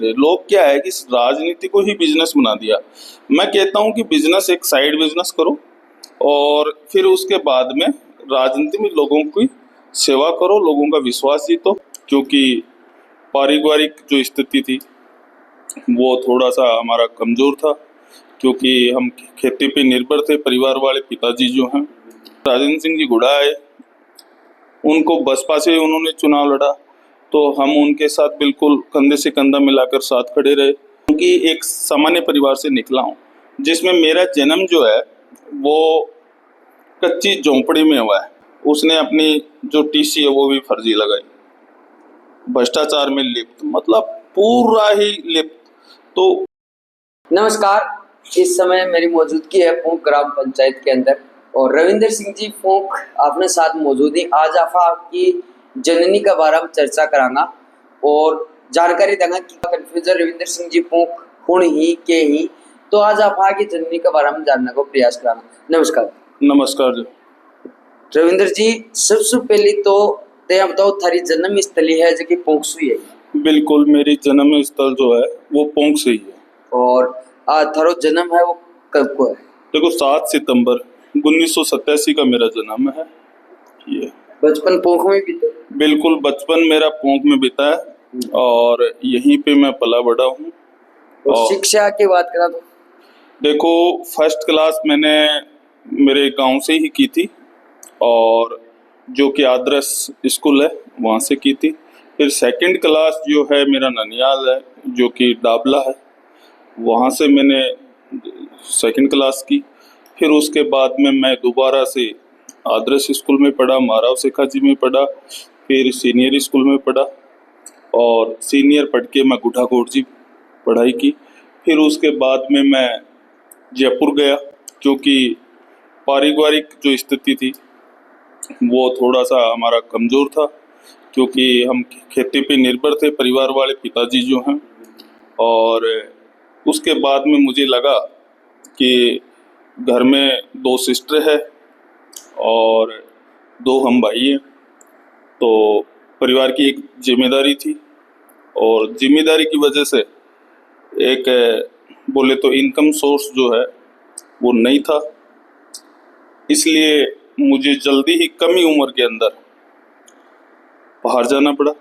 लोग क्या है कि राजनीति को ही बिजनेस बना दिया। मैं कहता हूं कि बिजनेस एक साइड बिजनेस करो और फिर उसके बाद में राजनीति में लोगों की सेवा करो, लोगों का विश्वास जीतो। क्योंकि पारिवारिक जो स्थिति थी वो थोड़ा सा हमारा कमजोर था, क्योंकि हम खेती पे निर्भर थे। परिवार वाले पिताजी जो हैं राजेंद्र सिंह जी गुड़ा आए, उनको बसपा से उन्होंने चुनाव लड़ा, तो हम उनके साथ बिल्कुल कंधे से कंधा मिलाकर साथ खड़े रहे। क्योंकि एक सामान्य परिवार से निकला हूँ, जिसमें मेरा जन्म जो है वो कच्ची झोंपड़ी में हुआ है। उसने अपनी जो टीसी है वो भी फर्जी लगाई, भ्रष्टाचार में लिप्त, मतलब पूरा ही लिप्त। तो नमस्कार, इस समय मेरी मौजूदगी है पोंक ग्राम पंचायत के अंदर और रविंदर सिंह जी पोंक अपने साथ मौजूद है। आज आप आपकी जननी का बारे में चर्चा करांगा और जानकारी देंगे कि कन्फ्यूजन रविंदर सिंह जी पोंक हुण ही के ही। तो आज आप आगे जननी के बारे में जानने को प्रयास करांगा। नमस्कार। नमस्कार जी। रविंदर जी, सबसे पहले तो ते बताओ थारी जन्म स्थली है जो कि पोंक से है? बिल्कुल, मेरी जन्म स्थल जो है वो पोंक से ही है। और थारो जन्म है वो कब को है? देखो, 7 सितंबर 1987 का मेरा जन्म है। ये बचपन पोंक में बीता? बिल्कुल, बचपन मेरा पोंक में बीता है और यहीं पे मैं पला बड़ा हूँ। और शिक्षा की बात करा तो देखो, फर्स्ट क्लास मैंने मेरे गांव से ही की थी और जो कि आदर्श स्कूल है वहाँ से की थी। फिर सेकंड क्लास जो है मेरा ननियाल है, जो कि डाबला है, वहाँ से मैंने सेकंड क्लास की। फिर उसके बाद में मैं दोबारा से आदर्श स्कूल में पढ़ा, माराव शेखा जी में पढ़ा, फिर सीनियर स्कूल में पढ़ा और सीनियर पढ़ के मैं गुठाकोट जी पढ़ाई की। फिर उसके बाद में मैं जयपुर गया, क्योंकि पारिवारिक जो स्थिति थी वो थोड़ा सा हमारा कमज़ोर था, क्योंकि हम खेती पे निर्भर थे, परिवार वाले पिताजी जो हैं। और उसके बाद में मुझे लगा कि घर में 2 सिस्टर है और 2 हम भाई हैं, तो परिवार की एक जिम्मेदारी थी और जिम्मेदारी की वजह से एक बोले तो इनकम सोर्स जो है वो नहीं था। इसलिए मुझे जल्दी ही कम ही उम्र के अंदर बाहर जाना पड़ा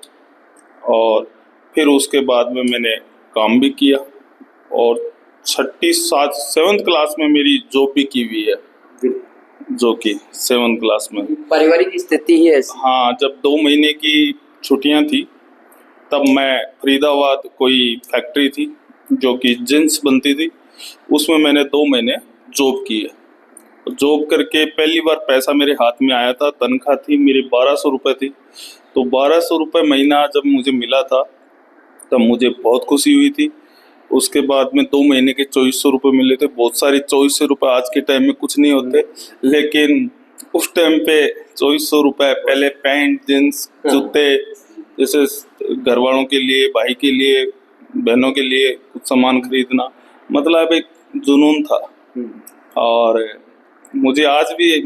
और फिर उसके बाद में मैंने काम भी किया और 7th क्लास में मेरी जॉब भी की हुई है, जो कि 7th क्लास में। पारिवारिक स्थिति ही है। हाँ, जब 2 महीने की छुट्टियां थी तब मैं फरीदाबाद कोई फैक्ट्री थी जो कि जींस बनती थी, उसमें मैंने 2 महीने जॉब की है। जॉब करके पहली बार पैसा मेरे हाथ में आया था, तनख्वाह थी मेरी 1200 रुपये थी। तो 1200 रुपये महीना जब मुझे मिला था तब मुझे बहुत खुशी हुई थी। उसके बाद में 2 महीने के 2400 रुपये मिले थे। बहुत सारे 2400 रुपये आज के टाइम में कुछ नहीं होते, लेकिन उस टाइम पे 2400 रुपये पहले पैंट, जींस, जूते, जैसे घर वालों के लिए, भाई के लिए, बहनों के लिए कुछ सामान खरीदना, मतलब एक जुनून था। और मुझे आज भी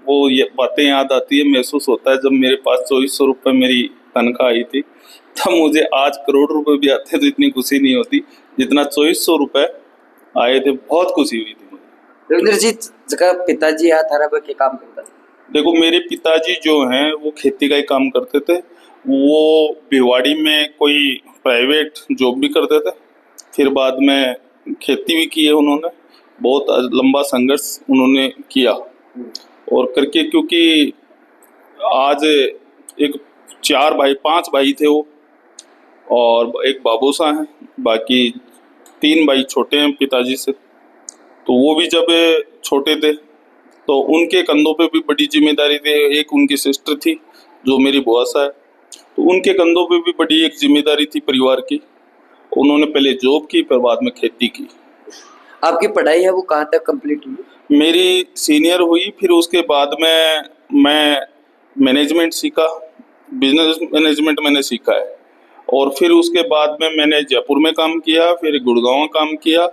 वो ये बातें याद आती है, महसूस होता है जब मेरे पास 2400 रुपये मेरी तनख्वाह आई थी, तब मुझे आज करोड़ रुपए भी आते तो इतनी खुशी नहीं होती जितना 2400 रुपये आए थे। बहुत खुशी हुई थी मुझे। रविंद्र जी, जगह पिताजी है थारा पे क्या काम करता है? देखो, मेरे पिताजी जो हैं वो खेती का ही काम करते थे। वो भिवाड़ी में कोई प्राइवेट जॉब भी करते थे, फिर बाद में खेती भी की है उन्होंने। बहुत लंबा संघर्ष उन्होंने किया और करके, क्योंकि आज एक 5 भाई थे वो और एक बाबूसा हैं, बाकी 3 भाई छोटे हैं पिताजी से। तो वो भी जब छोटे थे तो उनके कंधों पे भी बड़ी जिम्मेदारी थी। एक उनकी सिस्टर थी जो मेरी बुआसा है, तो उनके कंधों पे भी बड़ी एक जिम्मेदारी थी परिवार की। उन्होंने पहले जॉब की, फिर बाद में खेती की। आपकी पढ़ाई है वो कहाँ तक कंप्लीट हुई? मेरी सीनियर हुई, फिर उसके बाद में मैं मैनेजमेंट सीखा, बिजनेस मैनेजमेंट मैंने सीखा है। और फिर उसके बाद में मैंने जयपुर में काम किया, फिर गुड़गांव काम किया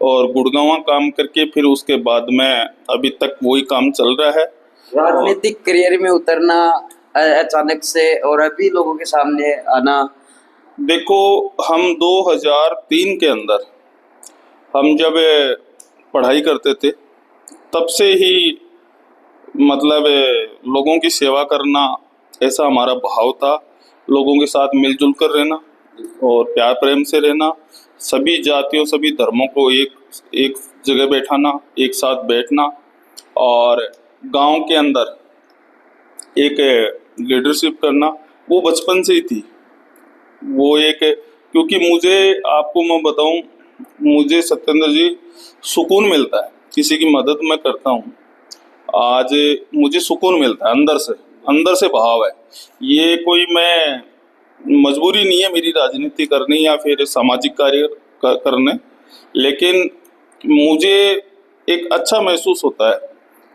और गुड़गांव काम करके फिर उसके बाद में अभी तक वही काम चल रहा है। राजनीतिक करियर में उतरना अचानक से और अभी लोगों के सामने आना, देखो, हम 2003 के अंदर हम जब पढ़ाई करते थे, तब से ही मतलब लोगों की सेवा करना ऐसा हमारा भाव था। लोगों के साथ मिलजुल कर रहना और प्यार प्रेम से रहना, सभी जातियों सभी धर्मों को एक एक जगह बैठाना, एक साथ बैठना, और गांव के अंदर एक लीडरशिप करना, वो बचपन से ही थी। वो एक, क्योंकि मुझे, आपको मैं बताऊं, मुझे सत्येंद्र जी सुकून मिलता है, किसी की मदद मैं करता हूँ, आज मुझे सुकून मिलता है अंदर से भाव है। ये कोई मैं मजबूरी नहीं है मेरी राजनीति करनी या फिर सामाजिक कार्य करने, लेकिन मुझे एक अच्छा महसूस होता है,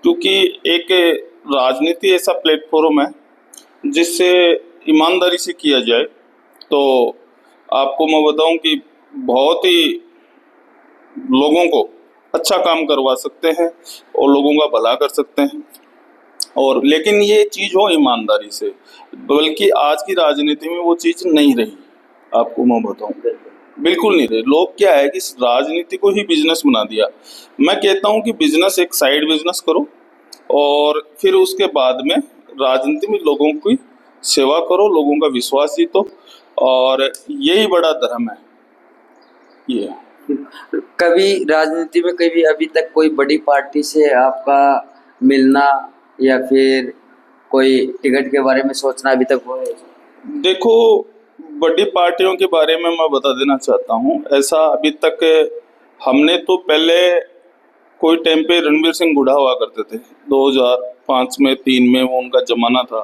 क्योंकि एक राजनीति ऐसा प्लेटफॉर्म है जिससे ईमानदारी से किया जाए तो आपको मैं बताऊं कि बहुत ही लोगों को अच्छा काम करवा सकते हैं और लोगों का भला कर सकते हैं। और लेकिन ये चीज हो ईमानदारी से, बल्कि आज की राजनीति में वो चीज नहीं रही। आपको मैं बताऊं, बिल्कुल नहीं रही। लोग क्या है कि इस राजनीति को ही बिजनेस बना दिया। मैं कहता हूं कि बिजनेस एक साइड बिजनेस करो और फिर उसके बाद में राजनीति में लोगों की सेवा करो, लोगों का विश्वास जीतो, और यही बड़ा धर्म है ये। कभी राजनीति में कभी अभी तक कोई बड़ी पार्टी से आपका मिलना या फिर कोई टिकट के बारे में सोचना अभी तक हुआ है? देखो, बड़ी पार्टियों के बारे में मैं बता देना चाहता हूँ, ऐसा अभी तक हमने तो पहले कोई टाइम पे रणवीर सिंह हुड्डा हुआ करते थे, 2005 में 3 में, वो उनका जमाना था।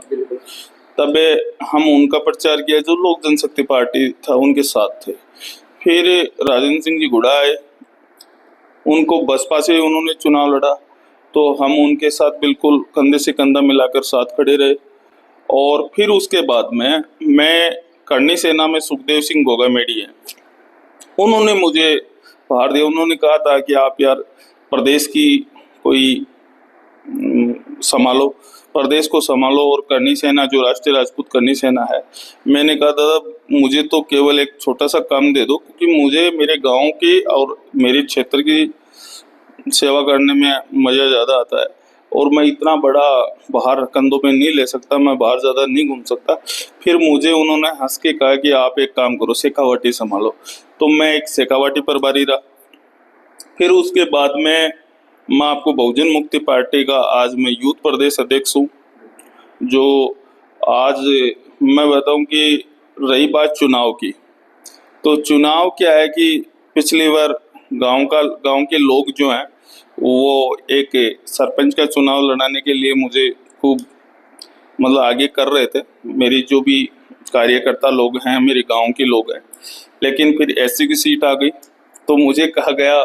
तब हम उनका प्रचार किया, जो लोक जनशक्ति पार्टी था उनके साथ थे। फिर राजेंद्र सिंह जी हुड्डा आए, उनको बसपा से उन्होंने चुनाव लड़ा, तो हम उनके साथ बिल्कुल कंधे से कंधा मिलाकर साथ खड़े रहे। और फिर उसके बाद में मैं करनी सेना में सुखदेव सिंह गोगामेडी है, उन्होंने मुझे बाहर दिया। उन्होंने कहा था कि आप यार प्रदेश की कोई संभालो, प्रदेश को संभालो, और करनी सेना जो राष्ट्रीय राजपूत करनी सेना है। मैंने कहा दादा मुझे तो केवल एक छोटा सा काम दे दो, क्योंकि मुझे मेरे गांव की और मेरे क्षेत्र की सेवा करने में मजा ज्यादा आता है, और मैं इतना बड़ा बाहर कंधों पे नहीं ले सकता, मैं बाहर ज्यादा नहीं घूम सकता। फिर मुझे उन्होंने हंस के कहा कि आप एक काम करो, शेखावाटी संभालो। तो मैं एक शेखावाटी प्रभारी रहा। फिर उसके बाद में मैं आपको बहुजन मुक्ति पार्टी का आज मैं यूथ प्रदेश अध्यक्ष हूँ। जो आज मैं बताऊं कि रही बात चुनाव की, तो चुनाव क्या है कि पिछली बार गांव के लोग जो हैं वो एक सरपंच का चुनाव लड़ाने के लिए मुझे खूब मतलब आगे कर रहे थे। मेरी जो भी कार्यकर्ता लोग हैं मेरे गांव के लोग हैं, लेकिन फिर एससी की सीट आ गई, तो मुझे कहा गया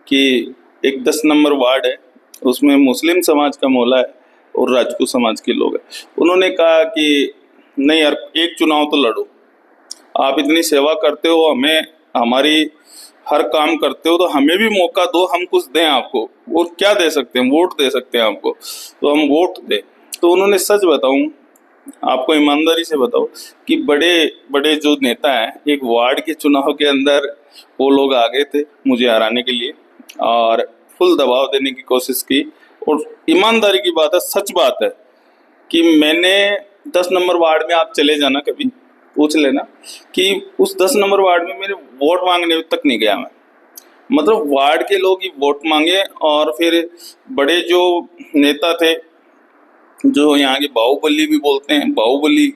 कि एक 10 नंबर वार्ड है, उसमें मुस्लिम समाज का मोहल्ला है और राजपूत समाज के लोग हैं। उन्होंने कहा कि नहीं यार, एक चुनाव तो लड़ो, आप इतनी सेवा करते हो, हमें हमारी हर काम करते हो, तो हमें भी मौका दो, हम कुछ दें आपको। वो क्या दे सकते हैं, वोट दे सकते हैं आपको, तो हम वोट दें। तो उन्होंने, सच बताऊं आपको, ईमानदारी से बताओ, कि बड़े बड़े जो नेता हैं, एक वार्ड के चुनाव के अंदर वो लोग आ गए थे मुझे हराने के लिए, और फुल दबाव देने की कोशिश की। और ईमानदारी की बात है, सच बात है, कि मैंने 10 नंबर वार्ड में, आप चले जाना कभी, पूछ लेना कि उस 10 नंबर वार्ड में मेरे वोट मांगने तक नहीं गया मैं। मतलब वार्ड के लोग ही वोट मांगे, और फिर बड़े जो नेता थे, जो यहाँ के बाहुबली भी बोलते हैं, बाहुबली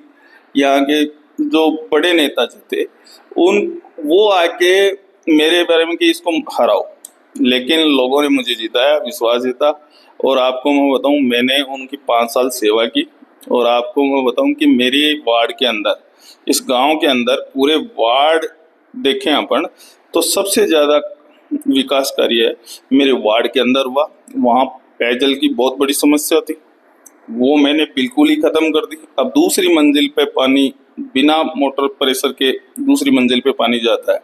यहाँ के जो बड़े नेता जो थे, वो आके मेरे बारे में कि इसको हराओ, लेकिन लोगों ने मुझे जिताया, विश्वास जीता। और आपको मैं बताऊं, मैंने उनकी 5 साल सेवा की, और आपको मैं बताऊं कि मेरे वार्ड के अंदर, इस गांव के अंदर, पूरे वार्ड देखें अपन तो सबसे ज्यादा विकास कार्य मेरे वार्ड के अंदर हुआ। वहाँ पेयजल की बहुत बड़ी समस्या थी, वो मैंने बिल्कुल ही खत्म कर दी। अब दूसरी मंजिल पे पानी, बिना मोटर प्रेशर के दूसरी मंजिल पे पानी जाता है।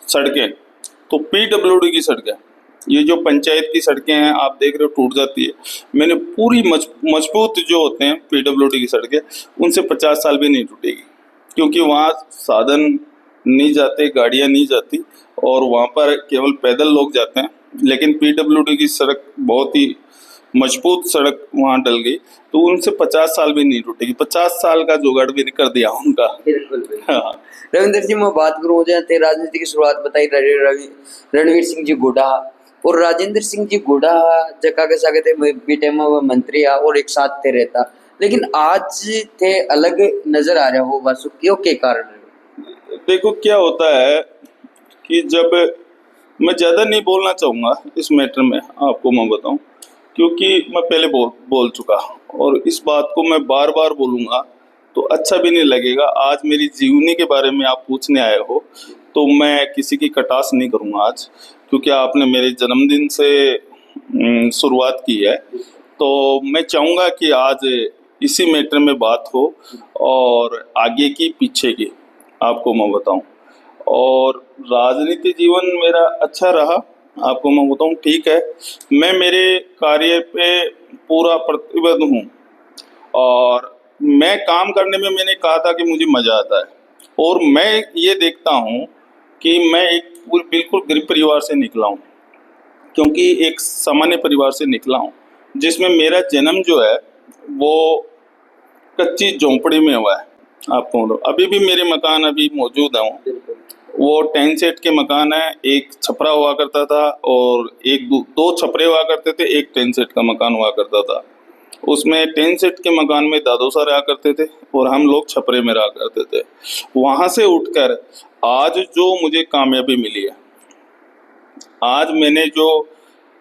सड़कें तो पीडब्ल्यूडी की सड़कें, ये जो पंचायत की सड़कें हैं आप देख रहे हो टूट जाती है, मैंने पूरी मजबूत जो होते हैं पीडब्ल्यूडी की सड़कें, उनसे 50 साल भी नहीं टूटेगी। क्योंकि वहाँ साधन नहीं जाते, गाड़ियाँ नहीं जाती और वहाँ पर केवल पैदल लोग जाते हैं। लेकिन पीडब्ल्यूडी की सड़क बहुत ही मजबूत सड़क वहाँ डल गई, तो उनसे 50 साल भी नहीं टूटेगी। 50 साल का जुगाड़ भी कर दिया उनका। बिल्कुल बिल्कुल। हाँ। रविंदर जी, मैं बात करूं, मुझे थे राजनीति की शुरुआत बताई रणवीर सिंह जी गोडा और राजेंद्र सिंह जी गोडा जगह के सागे थे बीटे में वो मंत्री आ और एक साथ थे रहता, लेकिन आज थे अलग नजर आ रहे हो बस क्यों के कारण? देखो क्या होता है कि जब मैं ज़्यादा नहीं बोलना चाहूँगा इस मैटर में, आपको मैं बताऊँ, क्योंकि मैं पहले बोल चुका और इस बात को मैं बार बार बोलूँगा तो अच्छा भी नहीं लगेगा। आज मेरी जीवनी के बारे में आप पूछने आए हो तो मैं किसी की कटास नहीं करूँगा आज, क्योंकि आपने मेरे जन्मदिन से शुरुआत की है। तो मैं चाहूँगा कि आज इसी मैटर में बात हो और आगे की पीछे की आपको मैं बताऊँ। और राजनीति जीवन मेरा अच्छा रहा, आपको मैं बताऊँ, ठीक है। मैं मेरे कार्य पे पूरा प्रतिबद्ध हूँ और मैं काम करने में, मैंने कहा था कि मुझे मज़ा आता है और मैं ये देखता हूँ कि मैं एक बिल्कुल गरीब परिवार से निकला हूँ, क्योंकि एक सामान्य परिवार से निकला हूँ जिसमें मेरा जन्म जो है वो कच्ची झोंपड़ी में हुआ है। आपको अभी भी मेरे मकान अभी मौजूद हैं, वो 10 सेट के मकान है। एक छपरा हुआ करता था और एक दो छपरे हुआ करते थे, एक 10 सेट का मकान हुआ करता था। उसमें 10 सेट के मकान में दादो सा रहा करते थे और हम लोग छपरे में रहा करते थे। वहाँ से उठकर आज जो मुझे कामयाबी मिली है, आज मैंने जो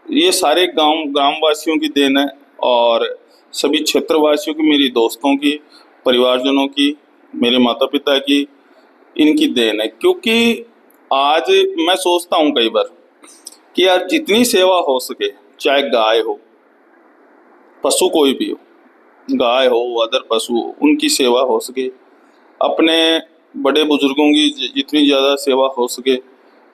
ये सारे ग्रामवासियों की देन है और सभी क्षेत्रवासियों की, मेरी दोस्तों की, परिवारजनों की, मेरे माता पिता की, इनकी देन है। क्योंकि आज मैं सोचता हूँ कई बार कि यार जितनी सेवा हो सके, चाहे गाय हो, पशु कोई भी हो, गाय हो, अदर पशु हो, उनकी सेवा हो सके, अपने बड़े बुजुर्गों की जितनी ज़्यादा सेवा हो सके,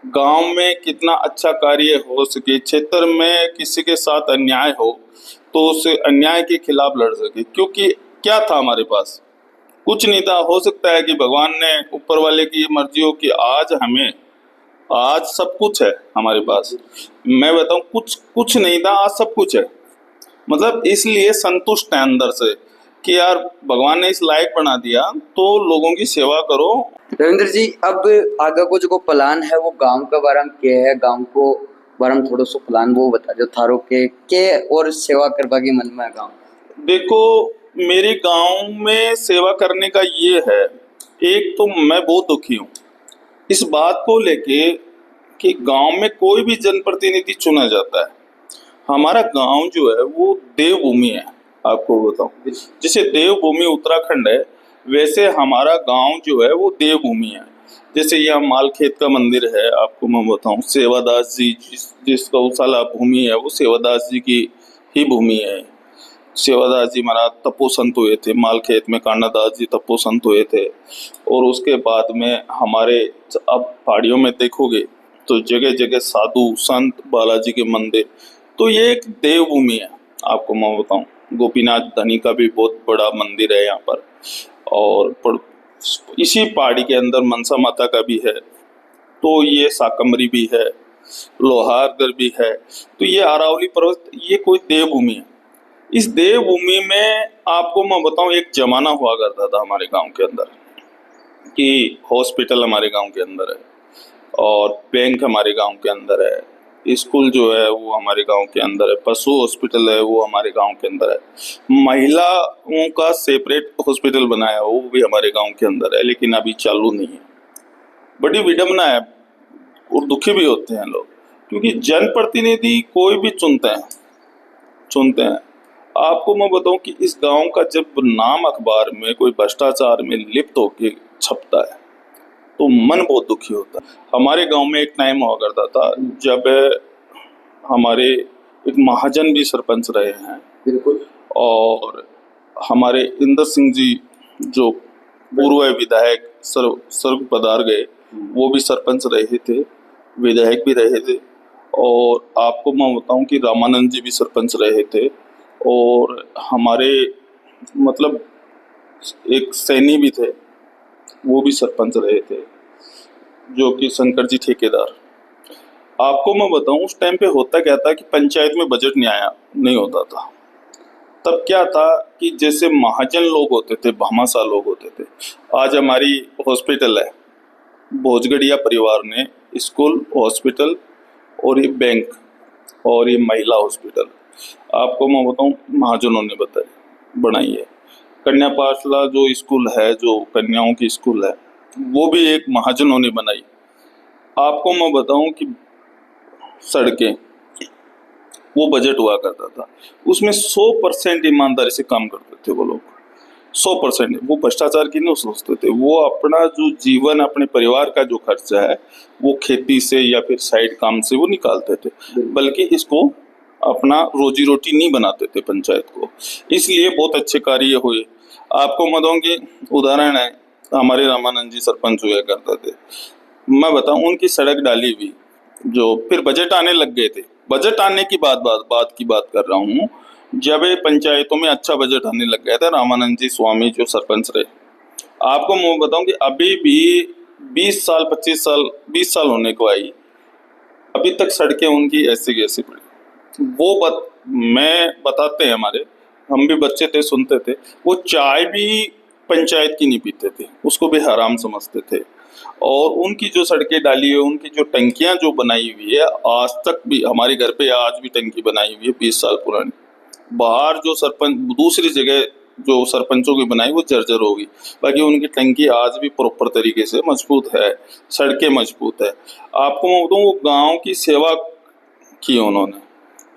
गांव में कितना अच्छा कार्य हो सके, क्षेत्र में किसी के साथ अन्याय हो तो उस अन्याय के खिलाफ लड़ सके। क्योंकि क्या था हमारे पास, कुछ नहीं था। हो सकता है कि भगवान ने, ऊपर वाले की मर्जी हो कि आज सब कुछ है हमारे पास। मैं बताऊं, कुछ नहीं था, आज सब कुछ है। मतलब इसलिए संतुष्ट है अंदर से कि यार भगवान ने इस लायक बना दिया तो लोगों की सेवा करो। रविंद्र जी, अब आगे को जो प्लान है वो गांव का बारे में क्या है? गांव को बारे में थोड़ा सा प्लान वो बता दो थारो के और सेवा करवा के मन में गांव। देखो, मेरे गांव में सेवा करने का ये है, एक तो मैं बहुत दुखी हूँ इस बात को लेके कि गांव में कोई भी जनप्रतिनिधि चुना जाता है, हमारा गांव जो है वो देवभूमि है। आपको बताऊं, जैसे देवभूमि उत्तराखंड है, वैसे हमारा गांव जो है वो देवभूमि है। जैसे यहाँ मालखेत का मंदिर है, आपको मैं बताऊं, सेवादास जी जिस गौशाला भूमि है वो सेवादास जी की ही भूमि है। सेवादास जी महाराज तपो संत हुए थे मालखेत में, कान्नादास जी तपो संत हुए थे। और उसके बाद में हमारे, अब पहाड़ियों में देखोगे तो जगह जगह साधु संत, बालाजी के मंदिर, तो ये एक देवभूमि है। आपको मैं बताऊं, गोपीनाथ धनी का भी बहुत बड़ा मंदिर है यहाँ पर, और इसी पहाड़ी के अंदर मनसा माता का भी है, तो ये साकमरी भी है, लोहारगढ़ भी है। तो ये अरावली पर्वत, ये कोई देवभूमि है। इस देवभूमि में आपको मैं बताऊं, एक जमाना हुआ करता था हमारे गांव के अंदर कि हॉस्पिटल हमारे गांव के अंदर है और बैंक हमारे गांव के अंदर है, स्कूल जो है वो हमारे गांव के अंदर है, पशु हॉस्पिटल है वो हमारे गांव के अंदर है, महिलाओं का सेपरेट हॉस्पिटल बनाया वो भी हमारे गांव के अंदर है, लेकिन अभी चालू नहीं है। बड़ी विडम्बना है और दुखी भी होते हैं लोग, क्योंकि जनप्रतिनिधि कोई भी चुनते हैं। आपको मैं बताऊं कि इस गांव का जब नाम अखबार में कोई भ्रष्टाचार में लिप्त होके छपता है तो मन बहुत दुखी होता है। हमारे गांव में एक टाइम हुआ करता था जब हमारे एक महाजन भी सरपंच रहे हैं, बिल्कुल, और हमारे इंद्र सिंह जी जो पूर्व विधायक स्वर्ग पधार गए, वो भी सरपंच रहे थे, विधायक भी रहे थे। और आपको मैं बताऊं कि रामानंद जी भी सरपंच रहे थे, और हमारे मतलब एक सैनी भी थे वो भी सरपंच रहे थे, जो कि शंकर जी ठेकेदार। आपको मैं बताऊं उस टाइम पे होता क्या था कि पंचायत में बजट नहीं होता था। तब क्या था कि जैसे महाजन लोग होते थे, भामाशाह लोग होते थे। आज हमारी हॉस्पिटल है, भोजगढ़िया परिवार ने स्कूल, हॉस्पिटल और ये बैंक और ये महिला हॉस्पिटल, आपको मैं बताऊं महाजनों ने बनाई है। कन्या पाठशाला जो स्कूल है, जो कन्याओं की स्कूल है, वो भी एक महाजनों ने बनाई। आपको मैं बताऊं कि सड़कें, वो बजट हुआ करता था, उसमें 100% ईमानदारी से काम करते थे वो लोग। 100% वो भ्रष्टाचार की नहीं सोचते थे। वो अपना जो जीवन, अपने परिवार का जो खर्चा है वो खेती से या फिर साइड काम से वो निकालते थे, बल्कि इसको अपना रोजी रोटी नहीं बनाते थे पंचायत को। इसलिए बहुत अच्छे कार्य हुए। आपको मदों के उदाहरण है, हमारे रामानंद जी सरपंच हुआ करते थे। मैं बताऊं उनकी सड़क डाली हुई, जो फिर बजट आने लग गए थे। बजट आने की बात कर रहा हूँ, जब ये पंचायतों में अच्छा बजट आने लग गया था, रामानंद जी स्वामी जो सरपंच रहे। आपको मैं बताऊं कि अभी भी 20 साल 25 साल 20 साल होने को आई, अभी तक सड़कें उनकी ऐसी की ऐसी पड़ी। मैं बताते हैं, हमारे हम भी बच्चे थे, सुनते थे, वो चाय भी पंचायत की नहीं पीते थे, उसको भी हराम समझते थे। और उनकी जो सड़कें डाली है, उनकी जो टंकियां जो बनाई हुई है, आज तक भी हमारे घर पे आज भी टंकी बनाई हुई है 20 साल पुरानी। बाहर जो सरपंच दूसरी जगह जो सरपंचों की बनाई वो जर्जर होगी, बाकी उनकी टंकी आज भी प्रॉपर तरीके से मजबूत है, सड़कें मजबूत है। आपको मैं बताऊं वो गांव की सेवा की उन्होंने।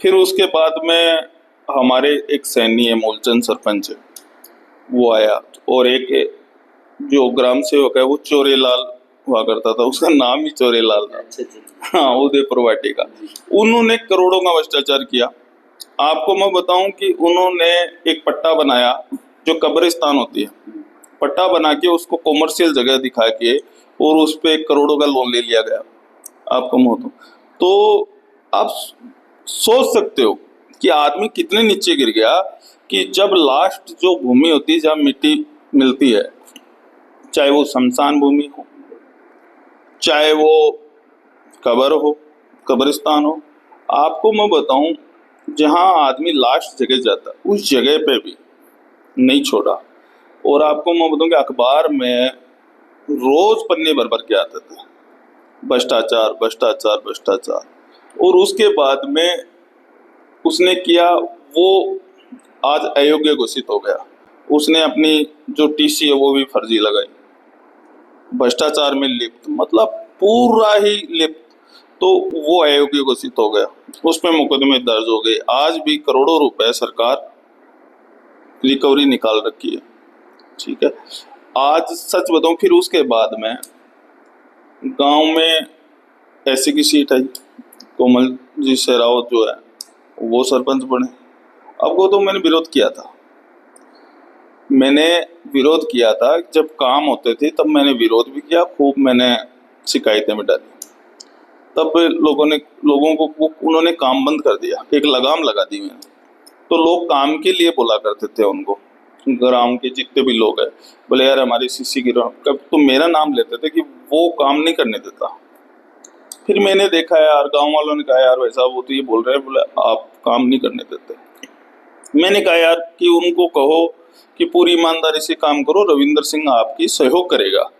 फिर उसके बाद में हमारे एक सैनी है, मूलचंद सरपंच है, वो आया। और एक जो ग्राम सेवक है वो चोरेलाल हुआ करता था, उसका नाम ही चोरेलाल था। हाँ, उदयपुर वाटी का। उन्होंने करोड़ों का भ्रष्टाचार किया। आपको मैं बताऊं कि उन्होंने एक पट्टा बनाया, जो कब्रिस्तान होती है, पट्टा बना के उसको कॉमर्शियल जगह दिखा के और उस पे करोड़ों का लोन ले लिया गया। आपको मैं बताऊं तो आप सोच सकते हो कि आदमी कितने नीचे गिर गया, कि जब लास्ट जो भूमि होती है जहाँ मिट्टी मिलती है, चाहे वो शमशान भूमि हो, चाहे वो कब्र हो, कब्रिस्तान हो, आपको मैं बताऊं जहां आदमी लास्ट जगह जाता उस जगह पे भी नहीं छोड़ा। और आपको मैं बताऊं कि अखबार में रोज पन्ने भर भर के आते थे, भ्रष्टाचार भ्रष्टाचार भ्रष्टाचार। और उसके बाद में उसने किया, वो आज अयोग्य घोषित हो गया। उसने अपनी जो टीसी है वो भी फर्जी लगाई, भ्रष्टाचार में लिप्त, मतलब पूरा ही लिप्त। तो वो अयोग्य घोषित हो गया, उसमें मुकदमे दर्ज हो गए। आज भी करोड़ों रुपए सरकार रिकवरी निकाल रखी है, ठीक है। आज सच बताऊं, फिर उसके बाद में गांव में ऐसी की सीट आई, कोमल जी शेरावत जो है वो सरपंच बने। अब वो तो मैंने विरोध किया था, जब काम होते थे तब मैंने विरोध भी किया, खूब मैंने शिकायतें भी डाली। तब लोगों को उन्होंने काम बंद कर दिया, एक लगाम लगा दी मैंने। तो लोग काम के लिए बोला करते थे उनको, ग्राम के जितने भी लोग हैं, बोले यार हमारी सीसी की कब तो मेरा नाम लेते थे कि वो काम नहीं करने देता। फिर मैंने देखा यार, गांव वालों ने कहा यार वैसा वो तो ये बोल रहे हैं, बोले आप काम नहीं करने देते। मैंने कहा यार कि उनको कहो कि पूरी ईमानदारी से काम करो, रविंदर सिंह आपकी सहयोग करेगा,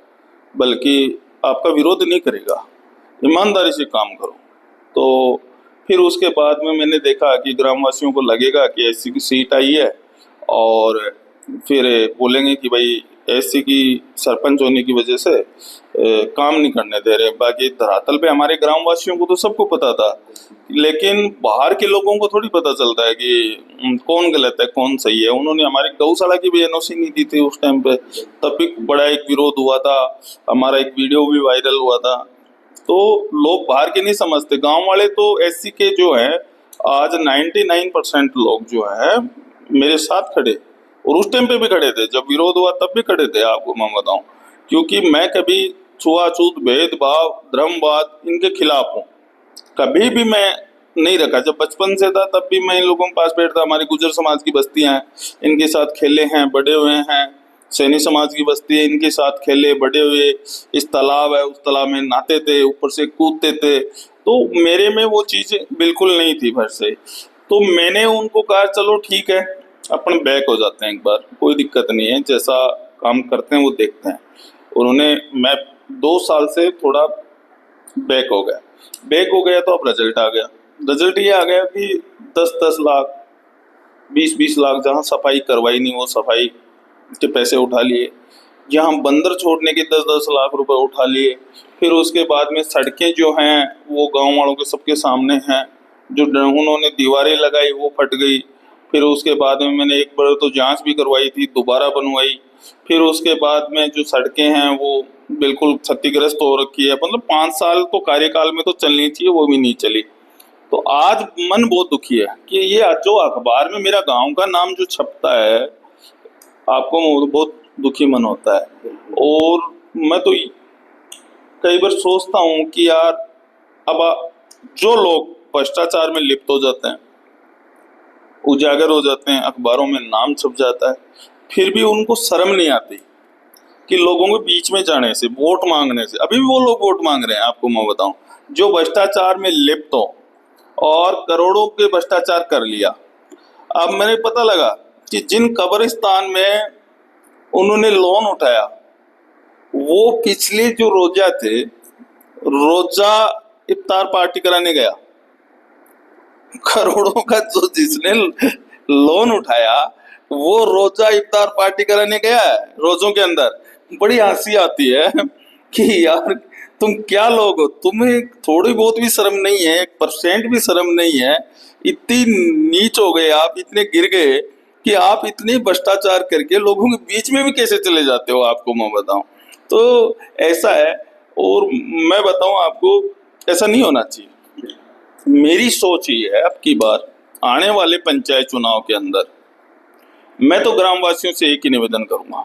बल्कि आपका विरोध नहीं करेगा, ईमानदारी से काम करो। तो फिर उसके बाद में मैंने देखा कि ग्रामवासियों को लगेगा कि ऐसी की सीट आई है, और फिर बोलेंगे कि भाई ऐसी की सरपंच होने की वजह से काम नहीं करने दे रहे। बाकी धरातल पे हमारे ग्रामवासियों को तो सबको पता था, लेकिन बाहर के लोगों को थोड़ी पता चलता है कि कौन गलत है कौन सही है। उन्होंने हमारी गौशाला की भी एनओसी नहीं दी थी उस टाइम पे, तब भी बड़ा एक विरोध हुआ था, हमारा एक वीडियो भी वायरल हुआ था। तो लोग बाहर के नहीं समझते, गांव वाले तो एससी के जो है आज 99% लोग जो है मेरे साथ खड़े, और उस टाइम पे भी खड़े थे, जब विरोध हुआ तब भी खड़े थे। आपको मैं बताऊं, क्योंकि मैं कभी छुआछूत, भेदभाव, धर्मवाद इनके खिलाफ हूँ, कभी भी मैं नहीं रखा। जब बचपन से था तब भी मैं इन लोगों के पास बैठता, हमारी गुजर समाज की बस्तियां हैं, इनके साथ खेले हैं, बड़े हुए हैं, सैनी समाज की बस्ती है, इनके साथ खेले बड़े हुए, इस तालाब है उस तालाब में नहाते थे, ऊपर से कूदते थे। तो मेरे में वो चीज बिल्कुल नहीं थी भर से। तो मैंने उनको कहा चलो ठीक है, अपन बैक हो जाते हैं एक बार, कोई दिक्कत नहीं है, जैसा काम करते हैं वो देखते हैं। उन्होंने, मैं 2 साल से थोड़ा बैक हो गया तो अब रिजल्ट आ गया। रिजल्ट ये आ गया कि 10-10 लाख, 20-20 लाख, जहाँ सफाई करवाई नहीं वो सफाई के पैसे उठा लिए, जहाँ बंदर छोड़ने के 10-10 लाख रुपए उठा लिए। फिर उसके बाद में सड़कें जो हैं वो गांव वालों के सबके सामने हैं, जो उन्होंने दीवारें लगाई वो फट गई। फिर उसके बाद में मैंने एक बार तो जांच भी करवाई थी, दोबारा बनवाई। फिर उसके बाद में जो सड़कें हैं वो बिल्कुल क्षतिग्रस्त हो रखी है। मतलब 5 साल तो कार्यकाल में तो चलनी चाहिए, वो भी नहीं चली। तो आज मन बहुत दुखी है कि ये जो अखबार में मेरा गांव का नाम जो छपता है, आपको बहुत दुखी मन होता है। और मैं तो कई बार सोचता हूँ कि यार, अब जो लोग भ्रष्टाचार में लिप्त हो जाते हैं, उजागर हो जाते हैं, अखबारों में नाम छप जाता है, फिर भी उनको शर्म नहीं आती कि लोगों के बीच में जाने से, वोट मांगने से। अभी भी वो लोग वोट मांग रहे हैं, आपको मैं बताऊं, जो भ्रष्टाचार में लिप्त हो और करोड़ों के भ्रष्टाचार कर लिया। अब मैंने पता लगा कि जिन कब्रिस्तान में उन्होंने लोन उठाया, वो पिछले जो रोजा थे, रोजा इफ्तार पार्टी कराने गया। करोड़ों का जो जिसने लोन उठाया वो रोजा इफ्तार पार्टी कराने गया है रोजों के अंदर। बड़ी हंसी आती है कि यार तुम क्या लोग हो, तुम्हें थोड़ी बहुत भी शर्म नहीं है, 1% भी शर्म नहीं है। इतनी नीच हो गए आप, इतने गिर गए कि आप इतने भ्रष्टाचार करके लोगों के बीच में भी कैसे चले जाते हो, आपको मैं बताऊं। तो ऐसा है। और मैं बताऊं आपको, ऐसा नहीं होना चाहिए। मेरी सोच ये है, अब की बार आने वाले पंचायत चुनाव के अंदर मैं तो ग्रामवासियों से एक ही निवेदन करूंगा,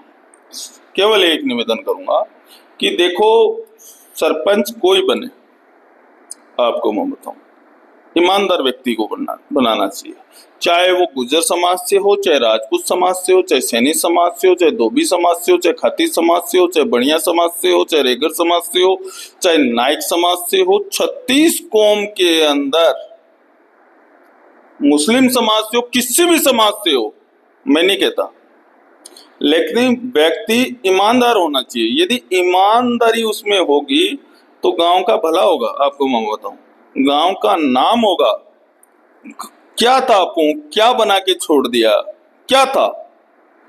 केवल एक निवेदन करूंगा कि देखो, सरपंच कोई बने, आपको मैं बताऊं, ईमानदार व्यक्ति को बनाना चाहिए। चाहे वो गुर्जर समाज से हो, चाहे राजपूत समाज से हो, चाहे सैनी समाज से हो, चाहे धोबी समाज से हो, चाहे खाती समाज से हो, चाहे बढ़िया समाज से हो, चाहे रेगर समाज से हो, चाहे नाइक समाज से हो, 36 कौम के अंदर, मुस्लिम समाज से हो, किसी भी समाज से हो, मैं नहीं कहता, लेकिन व्यक्ति ईमानदार होना चाहिए। यदि ईमानदारी उसमें होगी तो गांव का भला होगा। आपको मैं बताऊं, गांव का नाम होगा। क्या था पूंख, क्या बना के छोड़ दिया, क्या था?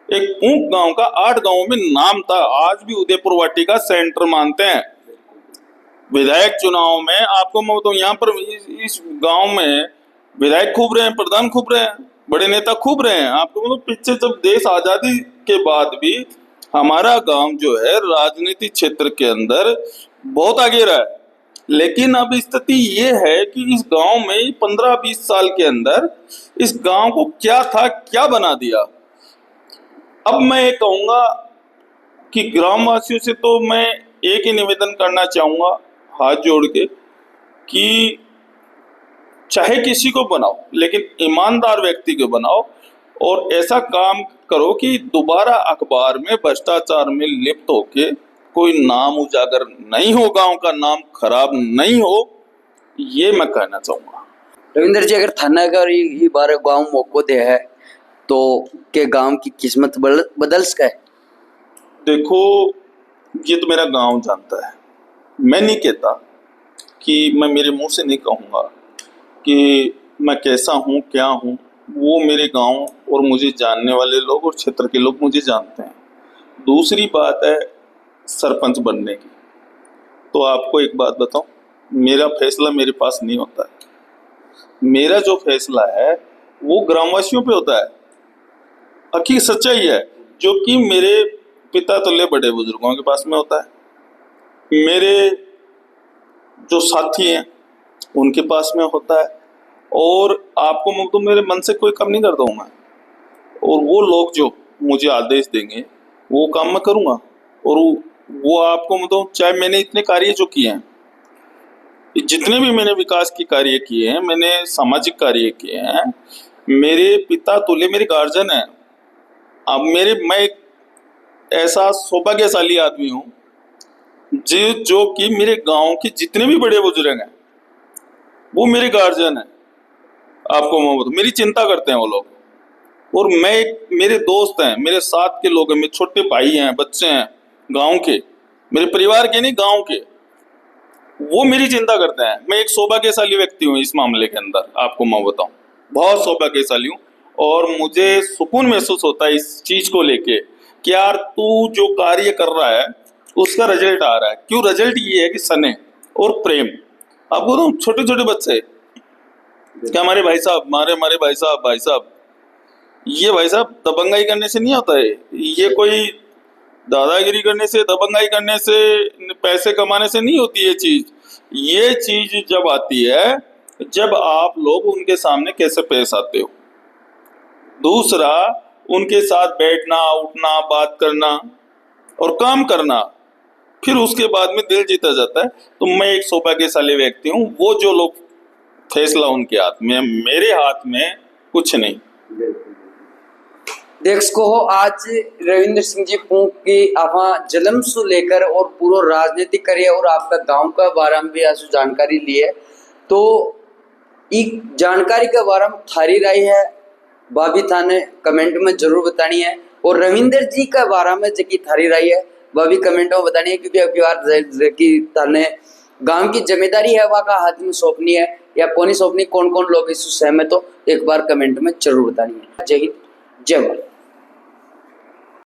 एक पूंख गांव का 8 गांवों में नाम था। आज भी उदयपुर वाटी का सेंटर मानते हैं। विधायक चुनाव में आपको मैं बताऊं, यहाँ पर इस गांव में विधायक खूब रहे हैं, प्रधान खूब रहे हैं, बड़े नेता खूब रहे हैं। आपको मतलब पीछे जब देश आजादी के बाद भी हमारा गांव जो है राजनीतिक क्षेत्र के अंदर बहुत आगे रहा है। लेकिन अब स्थिति ये है कि इस गांव में 15-20 साल के अंदर इस गांव को क्या था, क्या बना दिया। अब मैं ये कहूंगा कि ग्रामवासियों से तो मैं एक ही निवेदन करना चाहूंगा, हाथ जोड़ के, कि चाहे किसी को बनाओ लेकिन ईमानदार व्यक्ति को बनाओ, और ऐसा काम करो कि दोबारा अखबार में भ्रष्टाचार में लिप्त होके कोई नाम उजागर नहीं हो, गांव का नाम खराब नहीं हो, ये मैं कहना चाहूंगा। रविंदर जी, अगर थाना का ये बार गांव मौको दे है तो के गांव की किस्मत बदल सके? देखो, ये तो मेरा गांव जानता है। मैं नहीं कहता कि मैं मेरे मुंह से नहीं कहूंगा कि मैं कैसा हूं, क्या हूं। वो मेरे गांव और मुझे जानने वाले लोग और क्षेत्र के लोग मुझे जानते हैं। दूसरी बात है सरपंच बनने की, तो आपको एक बात बताऊं, मेरा फैसला मेरे पास नहीं होता है। मेरा जो फैसला है वो ग्रामवासियों पे होता है। हकीकत सच्चाई है, जो कि मेरे पिता तुल्य बड़े बुजुर्गों के पास में होता है, मेरे जो साथी हैं उनके पास में होता है, और आपको मैं तो मेरे मन से कोई कम नहीं करता हूं मैं। और वो लोग जो मुझे आदेश देंगे वो काम मैं करूंगा। और वो आपको मतलब, चाहे मैंने इतने कार्य जो किए हैं, जितने भी मैंने विकास के कार्य किए हैं, मैंने सामाजिक कार्य किए हैं, मेरे पिता तुल्य मेरे गार्जियन हैं। अब मैं ऐसा सौभाग्यशाली आदमी हूँ जो कि मेरे गांव के जितने भी बड़े बुजुर्ग हैं वो मेरे गार्जियन हैं। आपको मैं बताऊं, मेरी चिंता करते हैं वो लोग। और मेरे दोस्त हैं, मेरे साथ के लोग हैं, मेरे छोटे भाई हैं, बच्चे हैं गांव के, मेरे परिवार के नहीं गांव के, वो मेरी चिंता करते हैं। मैं एक सौभाग्यशाली व्यक्ति हूँ इस मामले के अंदर, आपको मैं बताऊं, बहुत सौभाग्यशाली हूँ। और मुझे सुकून महसूस होता है इस चीज को लेके कि यार तू जो कार्य कर रहा है उसका रिजल्ट आ रहा है। क्यों? रिजल्ट ये है कि स्नेह और प्रेम। आपको तो छोटे छोटे बच्चे क्या हमारे भाई साहब ये भाई साहब दबंगाई करने से नहीं आता है, ये कोई दादागिरी करने से, दबंगाई करने से, पैसे कमाने से नहीं होती ये चीज जब आती है जब आप लोग उनके सामने कैसे पेश आते हो। दूसरा, उनके साथ बैठना उठना बात करना और काम करना, फिर उसके बाद में दिल जीता जाता है। तो मैं एक सौभाग्यशाली व्यक्ति हूँ। वो जो लोग फैसला उनके हाथ में, मेरे हाथ में कुछ नहीं। देखो आज रविंद्र सिंह जी फूंक की आपा जन्म से लेकर और पूरा राजनीतिक करिए और आपका गांव का बारे में भी आसु जानकारी ली है। तो एक जानकारी के बारे में थारी राय है भाभी थाने कमेंट में जरूर बतानी है। और रविंद्र जी का बारे में जो थारी राय है वह भी कमेंट में बतानी है, क्योंकि अभी बार की थाने गांव की जिम्मेदारी है वह का हाथ में सौंपनी है या कौन सौंपनी, कौन कौन लोग इससे सहमत हो एक बार कमेंट में जरूर बतानी है। जय हिंद, जय भारत।